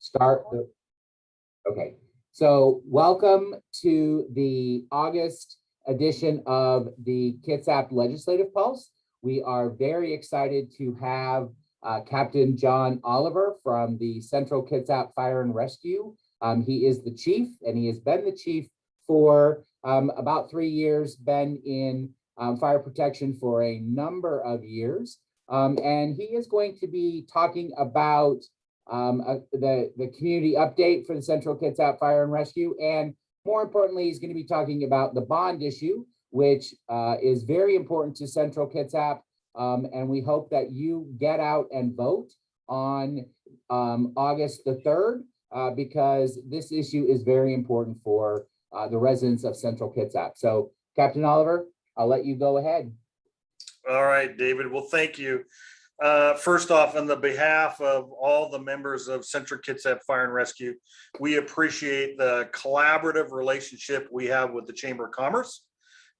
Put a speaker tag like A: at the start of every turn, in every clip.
A: Start the, okay. So welcome to the August edition of the Kitsap Legislative Pulse. We are very excited to have Captain John Oliver from the Central Kitsap Fire and Rescue. He is the chief, and he has been the chief for about 3 years, been in fire protection for a number of years. And he is going to be talking about the community update for the Central Kitsap Fire and Rescue. And more importantly, he's going to be talking about the bond issue, which is very important to Central Kitsap. And we hope that you get out and vote on August the 3rd, because this issue is very important for the residents of Central Kitsap. So Captain Oliver, I'll let you go ahead.
B: All right, David. Well, thank you. First off, on the behalf of all the members of Central Kitsap Fire and Rescue, we appreciate the collaborative relationship we have with the Chamber of Commerce.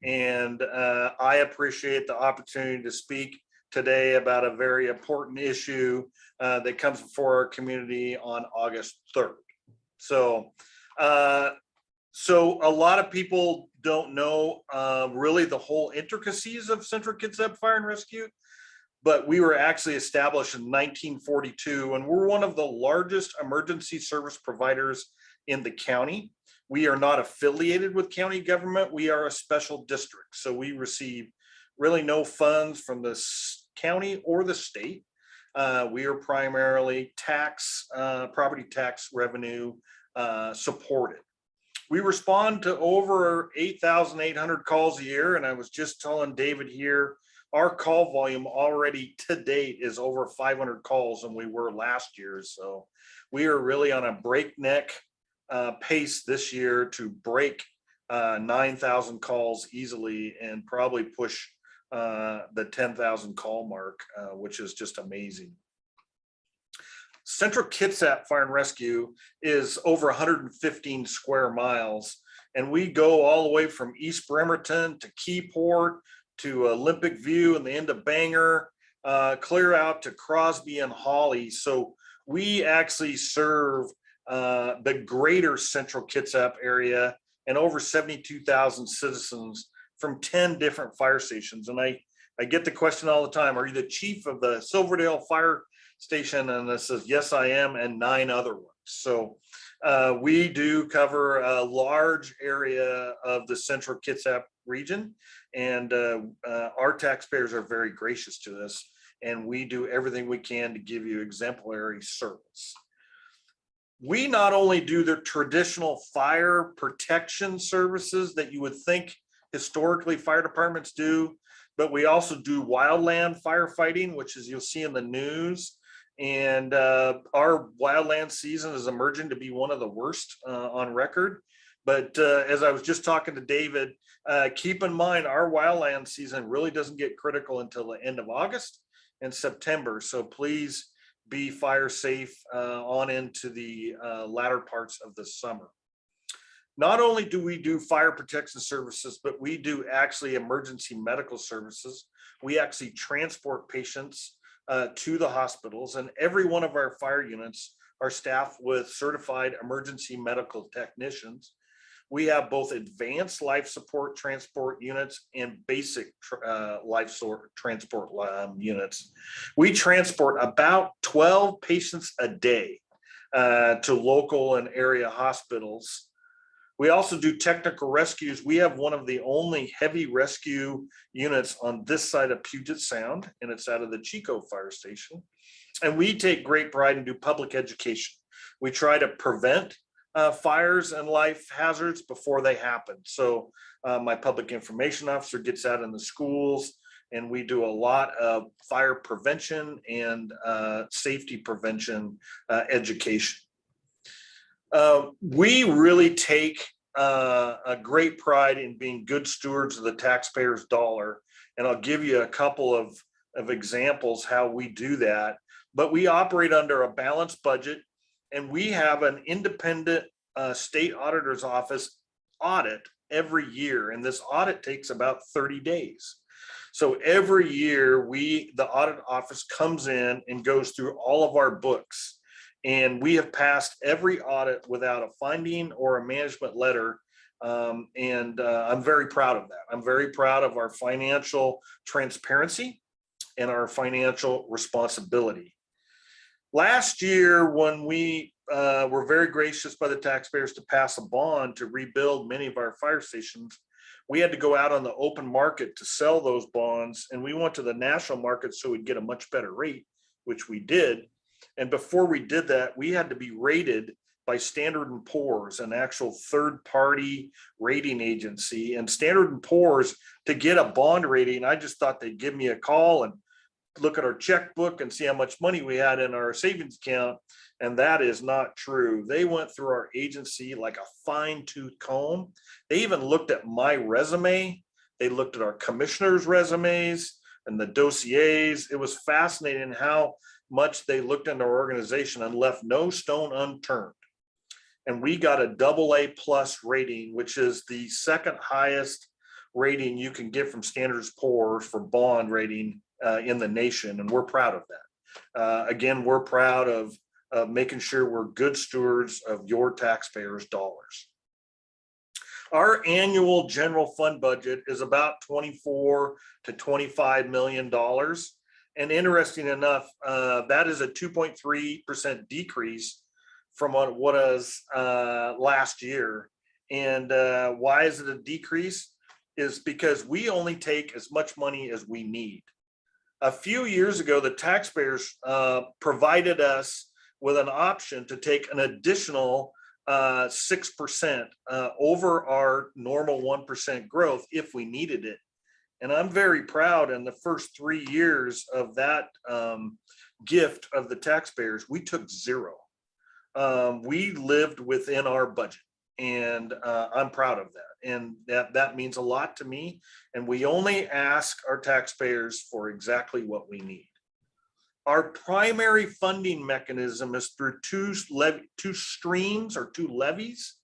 B: And I appreciate the opportunity to speak today about a very important issue that comes before our community on August 3rd. So a lot of people don't know really the whole intricacies of Central Kitsap Fire and Rescue, but we were actually established in 1942, and we're one of the largest emergency service providers in the county. We are not affiliated with county government. We are a special district. So we receive really no funds from the county or the state. We are primarily property tax revenue supported. We respond to over 8,800 calls a year. And I was just telling David here, our call volume already to date is over 500 calls than we were last year. So we are really on a breakneck pace this year to break 9,000 calls easily and probably push the 10,000 call mark, which is just amazing. Central Kitsap Fire and Rescue is over 115 square miles, and we go all the way from East Bremerton to Keyport to Olympic View and the end of Bangor, clear out to Crosby and Hawley. So we actually serve the greater Central Kitsap area and over 72,000 citizens from 10 different fire stations. And I get the question all the time, are you the chief of the Silverdale Fire Station? And this says, yes, I am, and 9 other ones. So we do cover a large area of the Central Kitsap region, and our taxpayers are very gracious to us, and we do everything we can to give you exemplary service. We not only do the traditional fire protection services that you would think historically fire departments do, but we also do wildland firefighting, which is you'll see in the news. And our wildland season is emerging to be one of the worst on record. But as I was just talking to David, keep in mind our wildland season really doesn't get critical until the end of August and September. So please be fire safe on into the latter parts of the summer. Not only do we do fire protection services, but we do actually emergency medical services. We actually transport patients to the hospitals, and every one of our fire units are staffed with certified emergency medical technicians. We have both advanced life support transport units and basic life support transport units. We transport about 12 patients a day to local and area hospitals. We also do technical rescues. We have one of the only heavy rescue units on this side of Puget Sound, and it's out of the Chico Fire Station. And we take great pride and do public education. We try to prevent fires and life hazards before they happen. So my public information officer gets out in the schools, and we do a lot of fire prevention and safety prevention education. We really take a great pride in being good stewards of the taxpayer's dollar. And I'll give you a couple of examples how we do that. But we operate under a balanced budget, and we have an independent state auditor's office audit every year. And this audit takes about 30 days. So every year the audit office comes in and goes through all of our books. And we have passed every audit without a finding or a management letter. I'm very proud of that. I'm very proud of our financial transparency and our financial responsibility. Last year, when we were very gracious by the taxpayers to pass a bond to rebuild many of our fire stations, we had to go out on the open market to sell those bonds, and we went to the national market so we'd get a much better rate, which we did. And before we did that, we had to be rated by Standard & Poor's, an actual third-party rating agency. And Standard & Poor's, to get a bond rating, I just thought they'd give me a call and look at our checkbook and see how much money we had in our savings account. And that is not true. They went through our agency like a fine-tooth comb. They even looked at my resume. They looked at our commissioners' resumes and the dossiers. It was fascinating how much they looked into our organization and left no stone unturned. And we got a AA+ rating, which is the second highest rating you can get from Standard & Poor's for bond rating in the nation. And we're proud of that. Again, we're proud of making sure we're good stewards of your taxpayers' dollars. Our annual general fund budget is about $24 to $25 million. And interesting enough, that is a 2.3% decrease from what was last year. And why is it a decrease? Is because we only take as much money as we need. A few years ago, the taxpayers provided us with an option to take an additional 6% over our normal 1% growth if we needed it. And I'm very proud in the first 3 years of that gift of the taxpayers, we took zero. We lived within our budget, and I'm proud of that. And that means a lot to me. And we only ask our taxpayers for exactly what we need. Our primary funding mechanism is through two streams or two levies.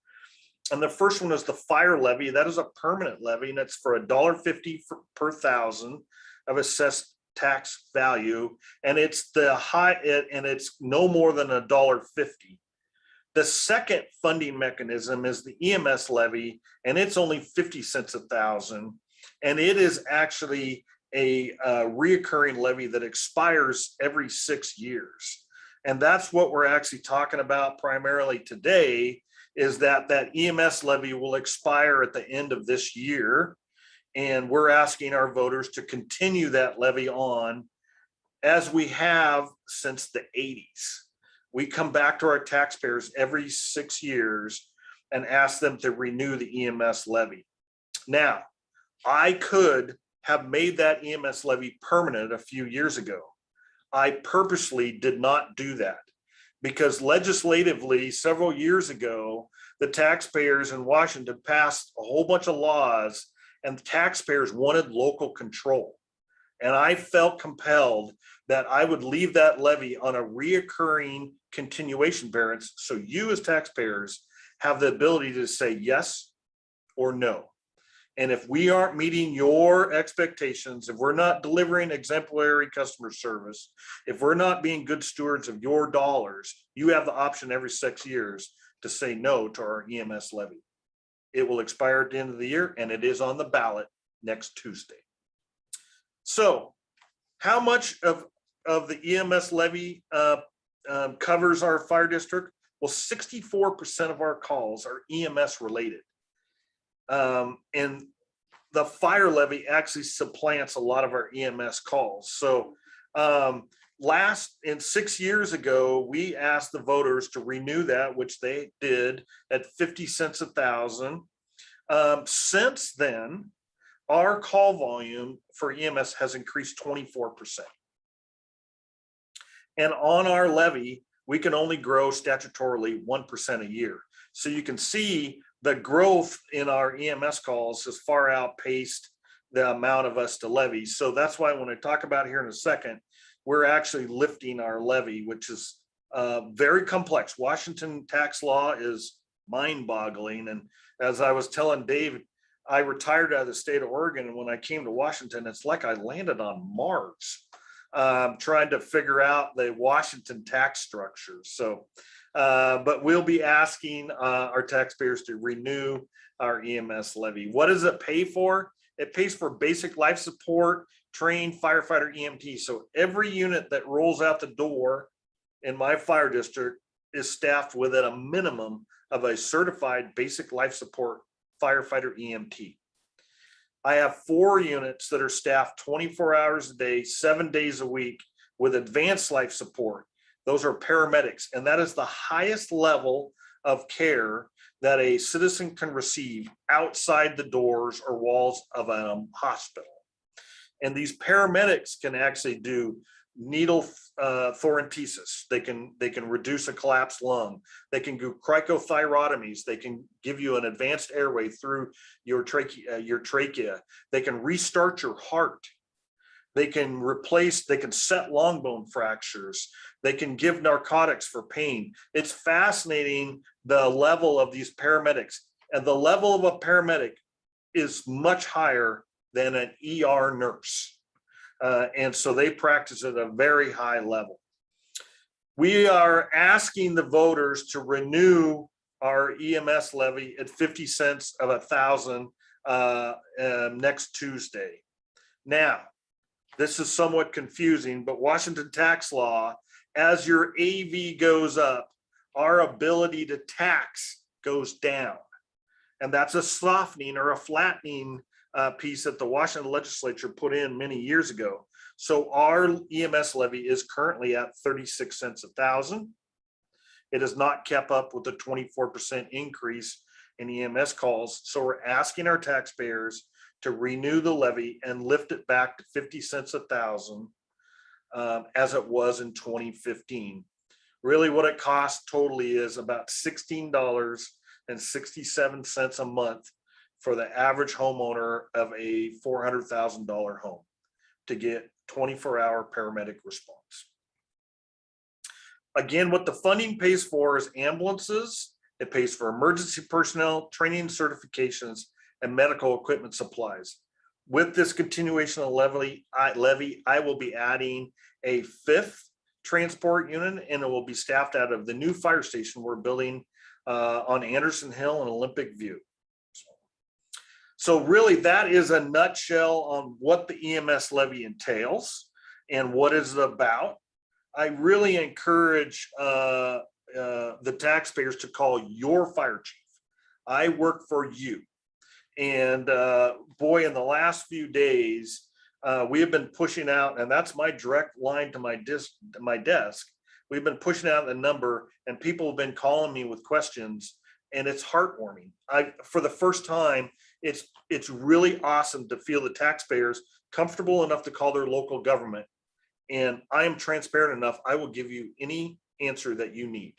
B: And the first one is the fire levy. That is a permanent levy, and it's for $1.50 per thousand of assessed tax value. And it's it's no more than $1.50. The second funding mechanism is the EMS levy, and it's only 50 cents a thousand. And it is actually a reoccurring levy that expires every 6 years. And that's what we're actually talking about primarily today, is that EMS levy will expire at the end of this year. And we're asking our voters to continue that levy on as we have since the 80s. We come back to our taxpayers every 6 years and ask them to renew the EMS levy. Now, I could have made that EMS levy permanent a few years ago. I purposely did not do that because legislatively several years ago, the taxpayers in Washington passed a whole bunch of laws and the taxpayers wanted local control. And I felt compelled that I would leave that levy on a reoccurring continuation variance, so you as taxpayers have the ability to say yes or no. And if we aren't meeting your expectations, if we're not delivering exemplary customer service, if we're not being good stewards of your dollars, you have the option every 6 years to say no to our EMS levy. It will expire at the end of the year, and it is on the ballot next Tuesday. So how much of the EMS levy covers our fire district? Well, 64% of our calls are EMS related. And the fire levy actually supplants a lot of our EMS calls. So 6 years ago, we asked the voters to renew that, which they did at 50 cents a thousand. Since then, our call volume for EMS has increased 24%. And on our levy, we can only grow statutorily 1% a year. So you can see the growth in our EMS calls has far outpaced the amount of us to levy. So that's why when I talk about here in a second, we're actually lifting our levy, which is very complex. Washington tax law is mind-boggling. And as I was telling Dave, I retired out of the state of Oregon, and when I came to Washington, it's like I landed on Mars. trying to figure out the Washington tax structure. So, but we'll be asking our taxpayers to renew our EMS levy. What does it pay for? It pays for basic life support, trained firefighter EMT. So every unit that rolls out the door in my fire district is staffed with at a minimum of a certified basic life support firefighter EMT. I have 4 units that are staffed 24 hours a day, 7 days a week with advanced life support. Those are paramedics, and that is the highest level of care that a citizen can receive outside the doors or walls of a hospital. And these paramedics can actually do needle thoracentesis. They can reduce a collapsed lung. They can do cricothyrotomies. They can give you an advanced airway through your trachea. They can restart your heart. They can set long bone fractures. They can give narcotics for pain. It's fascinating the level of these paramedics, and the level of a paramedic is much higher than an ER nurse. And so they practice at a very high level. We are asking the voters to renew our EMS levy at 50 cents of 1,000 next Tuesday. Now, this is somewhat confusing, but Washington tax law, as your AV goes up, our ability to tax goes down. And that's a softening or a flattening piece that the Washington legislature put in many years ago. So our EMS levy is currently at 36 cents 1,000. It has not kept up with the 24% increase in EMS calls. So we're asking our taxpayers to renew the levy and lift it back to 50 cents 1,000 as it was in 2015. Really what it costs totally is about $16.67 a month for the average homeowner of a $400,000 home to get 24-hour paramedic response. Again, what the funding pays for is ambulances. It pays for emergency personnel, training certifications, and medical equipment supplies. With this continuation of levy, I will be adding a 5th transport unit, and it will be staffed out of the new fire station we're building on Anderson Hill and Olympic View. So really, that is a nutshell on what the EMS levy entails and what is it about. I really encourage the taxpayers to call your fire chief. I work for you. And boy, in the last few days, we have been pushing out, and that's my direct line to my desk. We've been pushing out the number, and people have been calling me with questions, and it's heartwarming. For the first time, it's really awesome to feel the taxpayers comfortable enough to call their local government. And I am transparent enough. I will give you any answer that you need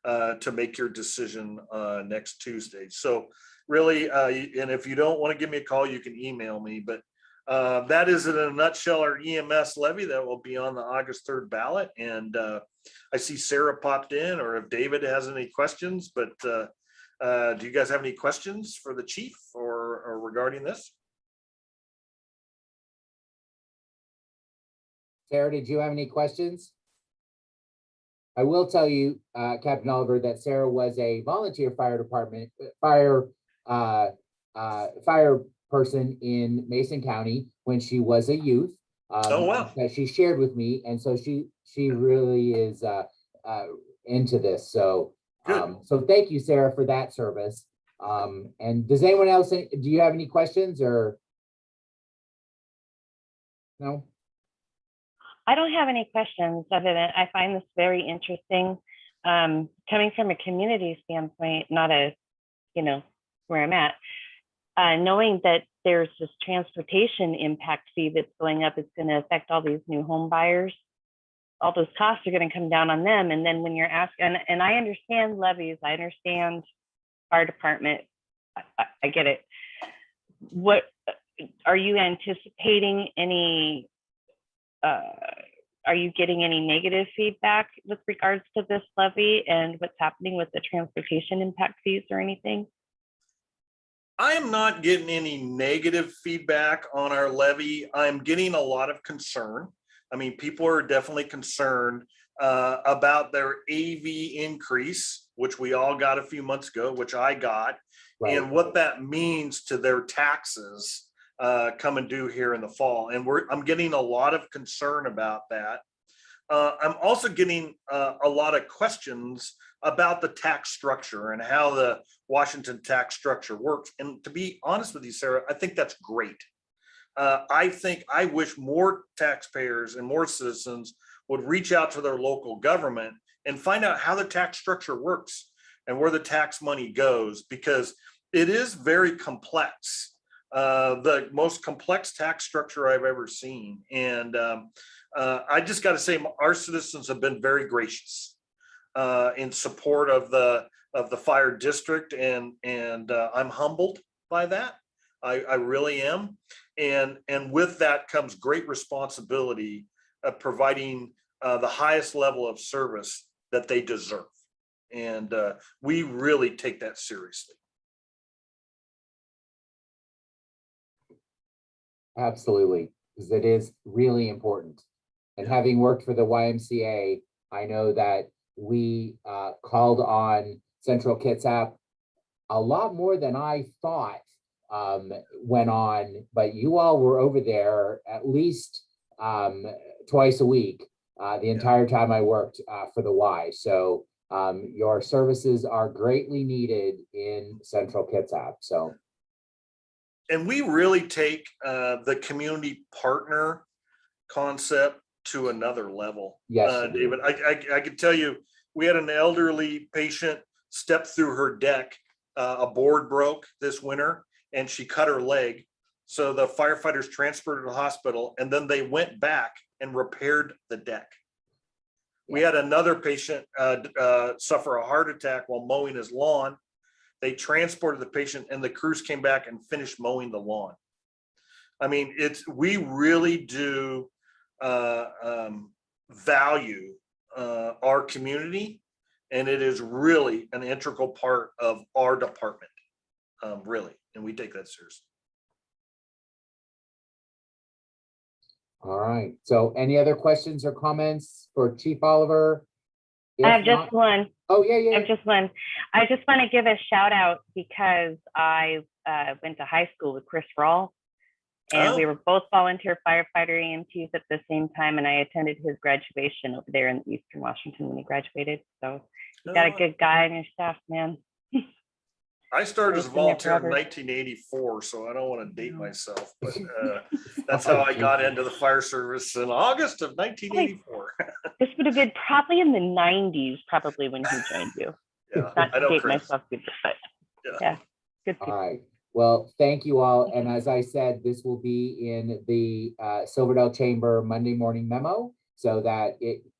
B: to make your decision next Tuesday. So really, and if you don't want to give me a call, you can email me. But that is in a nutshell our EMS levy that will be on the August 3rd ballot. And I see Sarah popped in, or if David has any questions, but do you guys have any questions for the chief or regarding this?
A: Sarah, did you have any questions? I will tell you, Captain Oliver, that Sarah was a volunteer fire department fire person in Mason County when she was a youth.
B: Oh wow!
A: That she shared with me, and so she really is into this. So so thank you, Sarah, for that service. And does anyone else? Do you have any questions or no?
C: I don't have any questions other than I find this very interesting. Coming from a community standpoint, not a, where I'm at, knowing that there's this transportation impact fee that's going up, it's going to affect all these new home buyers. All those costs are going to come down on them. And then when you're asking, and I understand levies, I understand fire department, I get it. What are you anticipating any? Are you getting any negative feedback with regards to this levy and what's happening with the transportation impact fees or anything?
B: I am not getting any negative feedback on our levy. I'm getting a lot of concern. I mean, people are definitely concerned about their AV increase, which we all got a few months ago, which I got,
A: Right.
B: and what that means to their taxes coming due here in the fall. And I'm getting a lot of concern about that. I'm also getting a lot of questions about the tax structure and how the Washington tax structure works. And to be honest with you, Sarah, I think that's great. I wish more taxpayers and more citizens would reach out to their local government and find out how the tax structure works and where the tax money goes, because it is very complex. The most complex tax structure I've ever seen. And I just got to say, our citizens have been very gracious in support of the fire district, and I'm humbled by that. I really am. And with that comes great responsibility of providing the highest level of service that they deserve. And we really take that seriously.
A: Absolutely, because it is really important. And having worked for the YMCA, I know that we called on Central Kitsap a lot more than I thought went on, but you all were over there at least twice a week the entire time I worked for the Y. So your services are greatly needed in Central Kitsap. So.
B: And we really take the community partner concept to another level.
A: Yes,
B: David, I can tell you, we had an elderly patient step through her deck. A board broke this winter and she cut her leg. So the firefighters transferred her to the hospital, and then they went back and repaired the deck. We had another patient suffer a heart attack while mowing his lawn. They transported the patient and the crews came back and finished mowing the lawn. I mean, we really do value our community, and it is really an integral part of our department, really, and we take that seriously.
A: All right. So any other questions or comments for Chief Oliver?
C: I have just one.
A: Oh, yeah.
C: I have just one. I just want to give a shout out because I went to high school with Chris Rawl, and we were both volunteer firefighter EMTs at the same time. And I attended his graduation over there in Eastern Washington when he graduated. So you got a good guy on your staff, man.
B: I started as a volunteer in 1984, so I don't want to date myself, but that's how I got into the fire service in August of 1984.
C: This would have been probably in the 90s, probably when he joined you.
B: Yeah,
C: not
B: I
C: to
B: know
C: date
B: Chris.
C: myself, but yeah, good people.
A: All right. Well, thank you all. And as I said, this will be in the Silverdale Chamber Monday morning memo, so that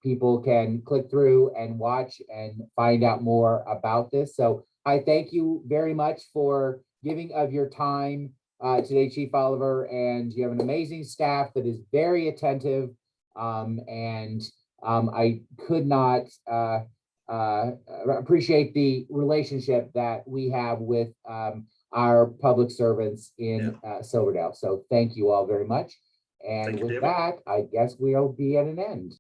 A: people can click through and watch and find out more about this. So I thank you very much for giving of your time today, Chief Oliver, and you have an amazing staff that is very attentive, and I could not appreciate the relationship that we have with our public servants in Silverdale. So thank you all very much. And with that, I guess we'll be at an end.